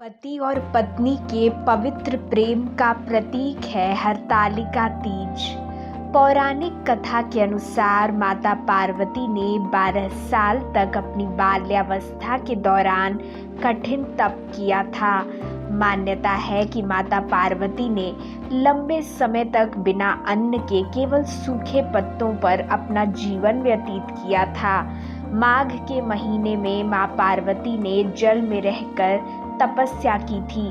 पति और पत्नी के पवित्र प्रेम का प्रतीक है हरतालिका तीज। पौराणिक कथा के अनुसार माता पार्वती ने 12 साल तक अपनी बाल्यावस्था के दौरान कठिन तप किया था। मान्यता है कि माता पार्वती ने लंबे समय तक बिना अन्न के केवल सूखे पत्तों पर अपना जीवन व्यतीत किया था। माघ के महीने में मां पार्वती ने जल में रहकर तपस्या की थी।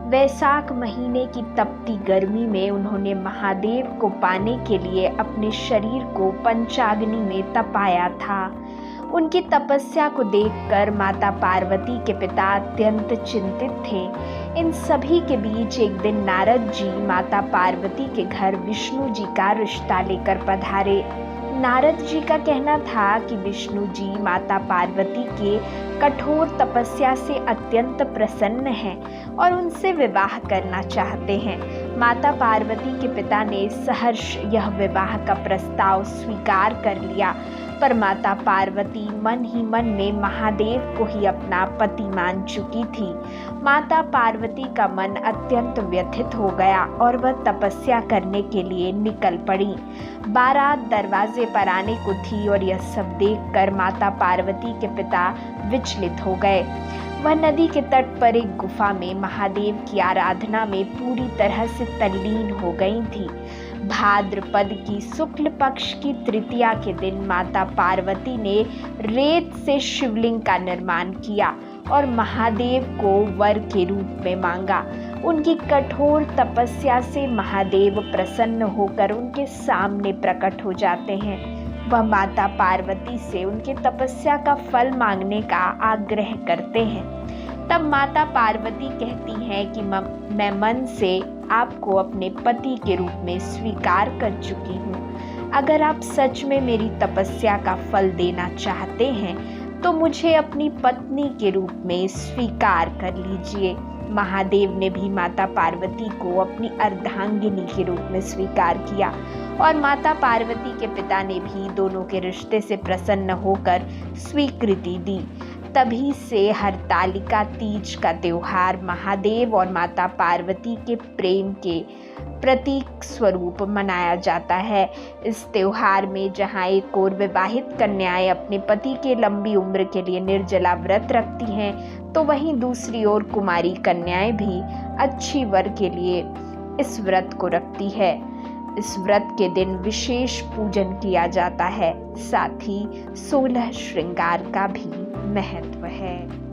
वैशाख महीने की तपती गर्मी में उन्होंने महादेव को पाने के लिए अपने शरीर को पंचाग्नि में तपाया था। उनकी तपस्या को देखकर माता पार्वती के पिता अत्यंत चिंतित थे। इन सभी के बीच एक दिन नारद जी माता पार्वती के घर विष्णु जी का रिश्ता लेकर पधारे। नारद जी का कहना था कि विष्णु जी माता पार्वती के कठोर तपस्या से अत्यंत प्रसन्न हैं और उनसे विवाह करना चाहते हैं। माता पार्वती के पिता ने सहर्ष यह विवाह का प्रस्ताव स्वीकार कर लिया, पर माता पार्वती मन ही मन में महादेव को ही अपना पति मान चुकी थी। माता पार्वती का मन अत्यंत व्यथित हो गया और वह तपस्या करने के लिए निकल पड़ी। बारात दरवाजे पर आने को थी और यह सब देखकर माता पार्वती के पिता विचलित हो गए। वह नदी के तट पर एक गुफा में महादेव की आराधना में पूरी तरह से तल्लीन हो गई थी। भाद्रपद की शुक्ल पक्ष की तृतीया के दिन माता पार्वती ने रेत से शिवलिंग का निर्माण किया और महादेव को वर के रूप में मांगा। उनकी कठोर तपस्या से महादेव प्रसन्न होकर उनके सामने प्रकट हो जाते हैं। वह माता पार्वती से उनके तपस्या का फल मांगने का आग्रह करते हैं। तब माता पार्वती कहती हैं कि मैं मन से आपको अपने पति के रूप में स्वीकार कर चुकी हूँ। अगर आप सच में मेरी तपस्या का फल देना चाहते हैं तो मुझे अपनी पत्नी के रूप में स्वीकार कर लीजिए। महादेव ने भी माता पार्वती को अपनी अर्धांगिनी के रूप में स्वीकार किया और माता पार्वती के पिता ने भी दोनों के रिश्ते से प्रसन्न होकर स्वीकृति दी। तभी से हरतालिका तीज का त्योहार महादेव और माता पार्वती के प्रेम के प्रतीक स्वरूप मनाया जाता है। इस त्योहार में जहाँ एक ओर विवाहित कन्याएं अपने पति के लंबी उम्र के लिए निर्जला व्रत रखती हैं, तो वहीं दूसरी ओर कुमारी कन्याएं भी अच्छी वर के लिए इस व्रत को रखती है। इस व्रत के दिन विशेष पूजन किया जाता है, साथ ही 16 श्रृंगार का भी महत्व है।